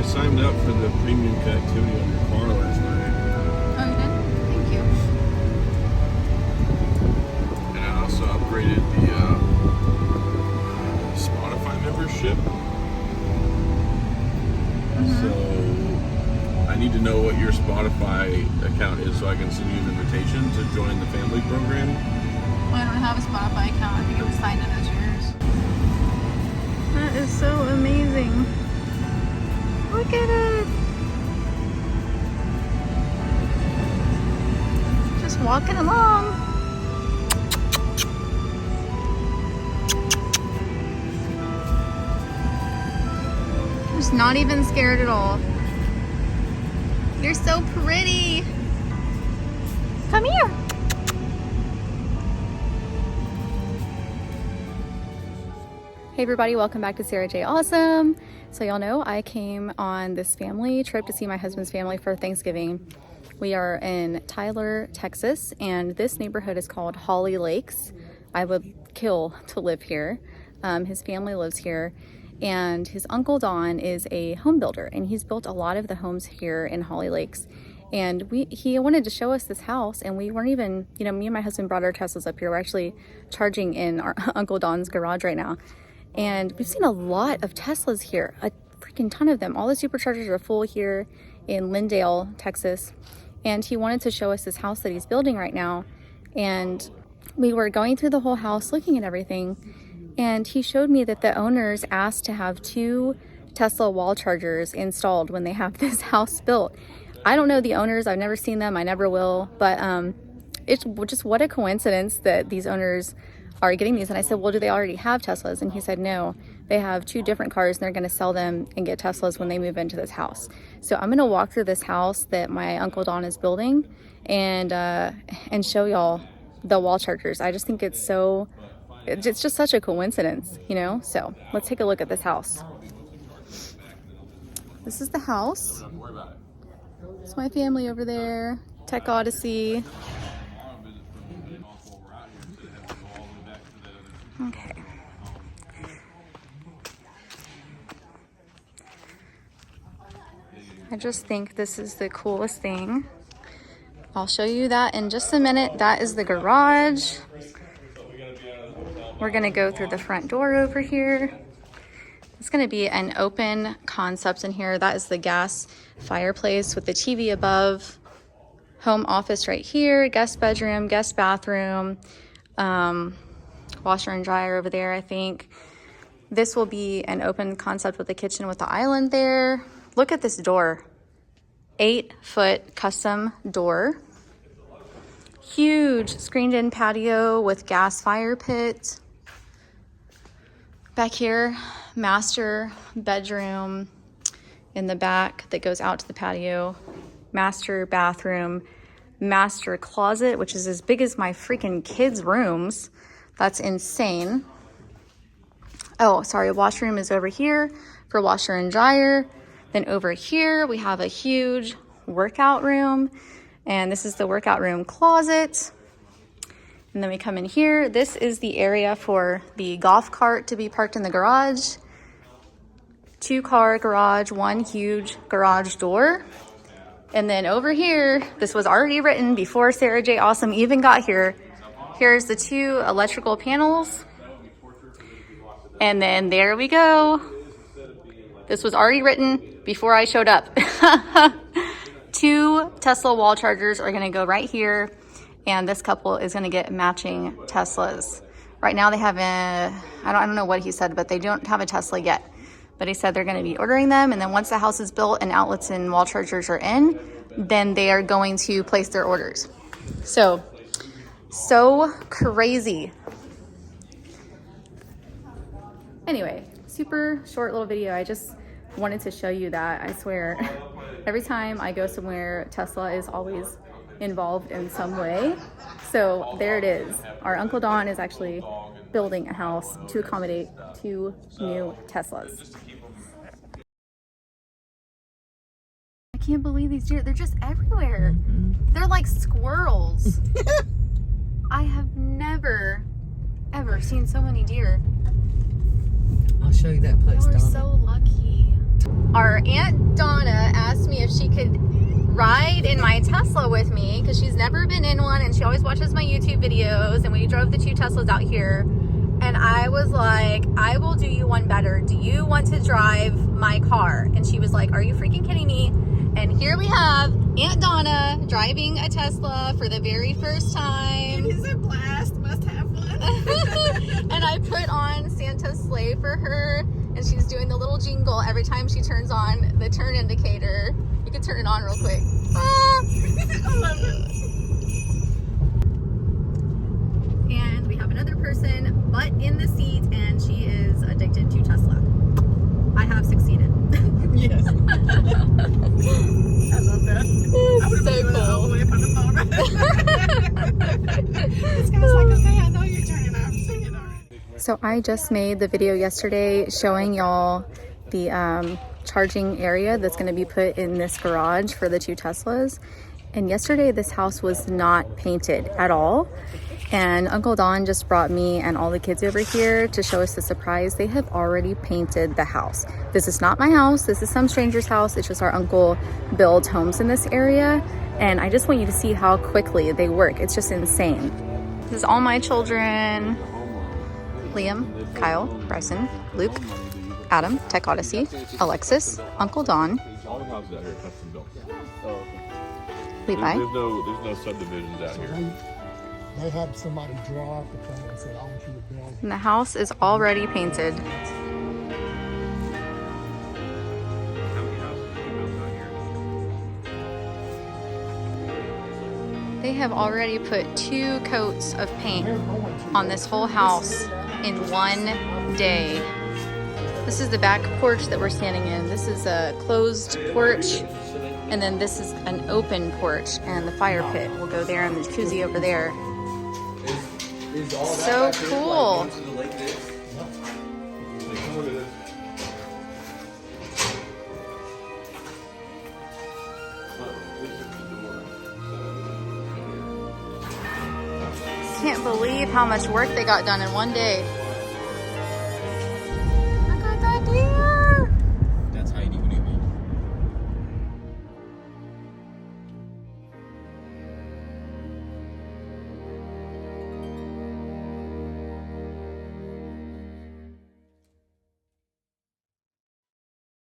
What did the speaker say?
signed up for the premium connectivity on your car last night. Oh, you did? Thank you. And I also upgraded the Spotify membership. So I need to know what your Spotify account is so I can send you an invitation to join the family program. Well, I don't have a Spotify account. I think it was signed in as yours. That is so amazing. Look at it. Just walking along. Just not even scared at all. You're so pretty. Come here. Hey everybody, welcome back to Sarah J. Awesome. So y'all know I came on this family trip to see my husband's family for Thanksgiving. We are in Tyler, Texas, and this neighborhood is called Holly Lakes. I would kill to live here. His family lives here, and his uncle Don is a home builder, and he's built a lot of the homes here in Holly Lakes. And he wanted to show us this house, and we weren't even, me and my husband brought our Teslas up here. We're actually charging in our Uncle Don's garage right now. And we've seen a lot of Teslas here, a freaking ton of them. All the superchargers are full here in Lindale, Texas. And he wanted to show us this house that he's building right now. And we were going through the whole house, looking at everything. And he showed me that the owners asked to have 2 Tesla wall chargers installed when they have this house built. I don't know the owners. I've never seen them. I never will. But it's just what a coincidence that these owners are getting these. And I said, well, do they already have Teslas? And he said, no, they have 2 different cars and they're going to sell them and get Teslas when they move into this house. So I'm going to walk through this house that my Uncle Don is building and show y'all the wall chargers. I just think it's just such a coincidence, So let's take a look at this house. This is the house. It's my family over there. Tech Odyssey. Okay. I just think this is the coolest thing. I'll show you that in just a minute. That is the garage. We're gonna go through the front door over here. It's gonna be an open concept in here. That is the gas fireplace with the TV above. Home office right here, guest bedroom, guest bathroom. Washer and dryer over there, I think. This will be an open concept with the kitchen with the island there. Look at this door. 8-foot custom door. Huge screened-in patio with gas fire pit. Back here, master bedroom in the back that goes out to the patio. Master bathroom. Master closet, which is as big as my freaking kids' rooms. That's insane. Oh, sorry, washroom is over here for washer and dryer. Then over here, we have a huge workout room. And this is the workout room closet. And then we come in here. This is the area for the golf cart to be parked in the garage. 2-car garage, 1 huge garage door. And then over here, this was already written before Sarah J. Awesome even got here. Here's the 2 electrical panels. And then there we go. This was already written before I showed up. 2 Tesla wall chargers are gonna go right here. And this couple is gonna get matching Teslas. Right now they have I don't know what he said, but they don't have a Tesla yet. But he said they're gonna be ordering them. And then once the house is built and outlets and wall chargers are in, then they are going to place their orders. So crazy. Anyway, super short little video. I just wanted to show you that. I swear, every time I go somewhere, Tesla is always involved in some way. So there it is. Our Uncle Don is actually building a house to accommodate 2 new Teslas. I can't believe these deer. They're just everywhere. They're like squirrels. I have never, ever seen so many deer. I'll show you that place, We're Donna. so lucky. Our Aunt Donna asked me if she could ride in my Tesla with me because she's never been in one and she always watches my YouTube videos, and we drove the 2 Teslas out here, and I was like, I will do you one better. Do you want to drive my car? And she was like, are you freaking kidding me? And here we have Aunt Donna driving a Tesla for the very first time. It is a blast. Must have fun. And I put on Santa's sleigh for her, and she's doing the little jingle every time she turns on the turn indicator. You can turn it on real quick. Ah! I love it. And we have another person butt in the seat, and she is addicted to Tesla. I have succeeded. Yes. I love that. I would have So been doing that all cool. the way up on the phone. This guy's like, okay, I know you're turning off. Sing it already. So I just made the video yesterday showing y'all the charging area that's going to be put in this garage for the 2 Teslas. And yesterday this house was not painted at all. And Uncle Don just brought me and all the kids over here to show us the surprise. They have already painted the house. This is not my house. This is some stranger's house. It's just our uncle builds homes in this area. And I just want you to see how quickly they work. It's just insane. This is all my children. Liam, Kyle, Bryson, Luke, Adam, Tech Odyssey, Alexis, Uncle Don, All the houses out here are custom built. Levi. There's no subdivisions out here. They had somebody draw up the plan and said, I want you to build. And the house is already painted. How many houses have you built out here? They have already put 2 coats of paint on this whole house in one day. This is the back porch that we're standing in. This is a closed porch, and then this is an open porch, and the fire pit will go there, and the jacuzzi over there. So cool. Can't believe how much work they got done in one day.